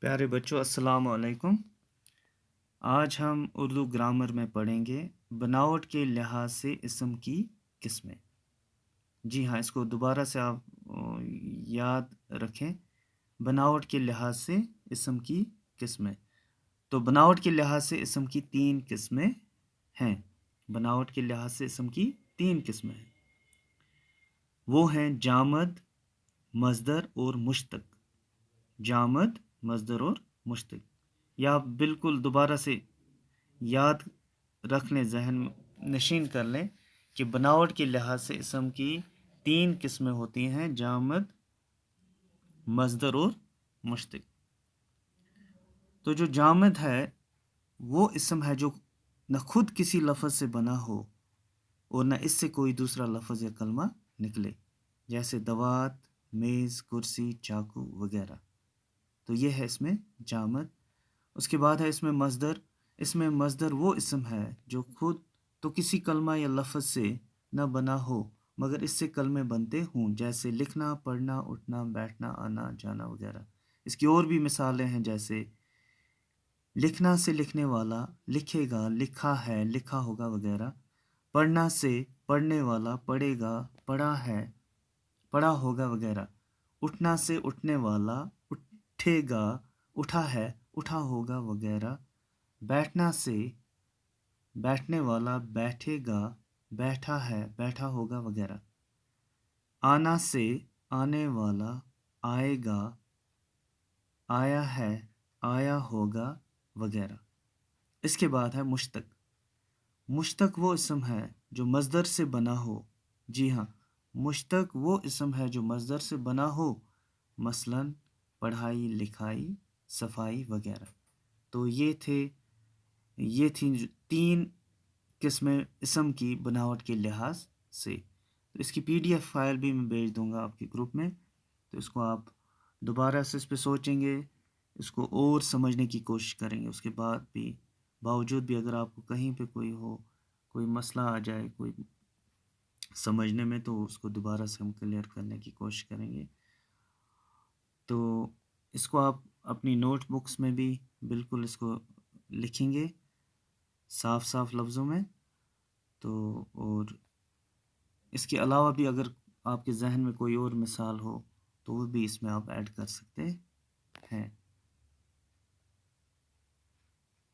پیارے بچوں، السلام علیکم۔ آج ہم اردو گرامر میں پڑھیں گے بناوٹ کے لحاظ سے اسم کی قسمیں۔ جی ہاں، اس کو دوبارہ سے آپ یاد رکھیں۔ بناوٹ کے لحاظ سے اسم کی قسمیں۔ تو بناوٹ کے لحاظ سے اسم کی 3 قسمیں ہیں۔ بناوٹ کے لحاظ سے اسم کی 3 قسمیں ہیں۔ وہ ہیں جامد، مصدر اور مشتق۔ جامد، مصدر اور مشتق۔ یا آپ بالکل دوبارہ سے یاد رکھ لیں، ذہن نشین کر لیں کہ بناوٹ کے لحاظ سے اسم کی 3 قسمیں ہوتی ہیں: جامد، مصدر اور مشتق۔ تو جو جامد ہے وہ اسم ہے جو نہ خود کسی لفظ سے بنا ہو اور نہ اس سے کوئی دوسرا لفظ یا کلمہ نکلے، جیسے دوات، میز، کرسی، چاقو وغیرہ۔ تو یہ ہے اس میں جامد۔ اس کے بعد ہے اس میں مصدر۔ اس میں مصدر وہ اسم ہے جو خود تو کسی کلمہ یا لفظ سے نہ بنا ہو مگر اس سے کلمے بنتے ہوں، جیسے لکھنا، پڑھنا، اٹھنا، بیٹھنا، آنا جانا وغیرہ۔ اس کی اور بھی مثالیں ہیں، جیسے لکھنا سے لکھنے والا، لکھے گا، لکھا ہے، لکھا ہوگا وغیرہ۔ پڑھنا سے پڑھنے والا، پڑھے گا، پڑھا ہے، پڑھا ہوگا وغیرہ۔ اٹھنا سے اٹھنے والا، اٹھے گا، اٹھا ہے، اٹھا ہوگا وغیرہ۔ بیٹھنا سے بیٹھنے والا، بیٹھے گا، بیٹھا ہے، بیٹھا ہوگا وغیرہ۔ آنا سے آنے والا، آئے گا، آیا ہے، آیا ہوگا وغیرہ۔ اس کے بعد ہے مشتق۔ مشتق وہ اسم ہے جو مصدر سے بنا ہو۔ جی ہاں، مشتق وہ اسم ہے جو مصدر سے بنا ہو، مثلا پڑھائی، لکھائی، صفائی وغیرہ۔ تو یہ تھیں 3 قسمیں اسم کی بناوٹ کے لحاظ سے۔ تو اس کی PDF فائل بھی میں بھیج دوں گا آپ کے گروپ میں، تو اس کو آپ دوبارہ سے اس پہ سوچیں گے، اس کو اور سمجھنے کی کوشش کریں گے۔ اس کے بعد بھی باوجود بھی اگر آپ کو کہیں پہ کوئی مسئلہ آ جائے کوئی سمجھنے میں، تو اس کو دوبارہ سے ہم کلیئر کرنے کی کوشش کریں گے۔ تو اس کو آپ اپنی نوٹ بکس میں بھی بالکل اس کو لکھیں گے صاف صاف لفظوں میں۔ تو اور اس کے علاوہ بھی اگر آپ کے ذہن میں کوئی اور مثال ہو تو وہ بھی اس میں آپ ایڈ کر سکتے ہیں۔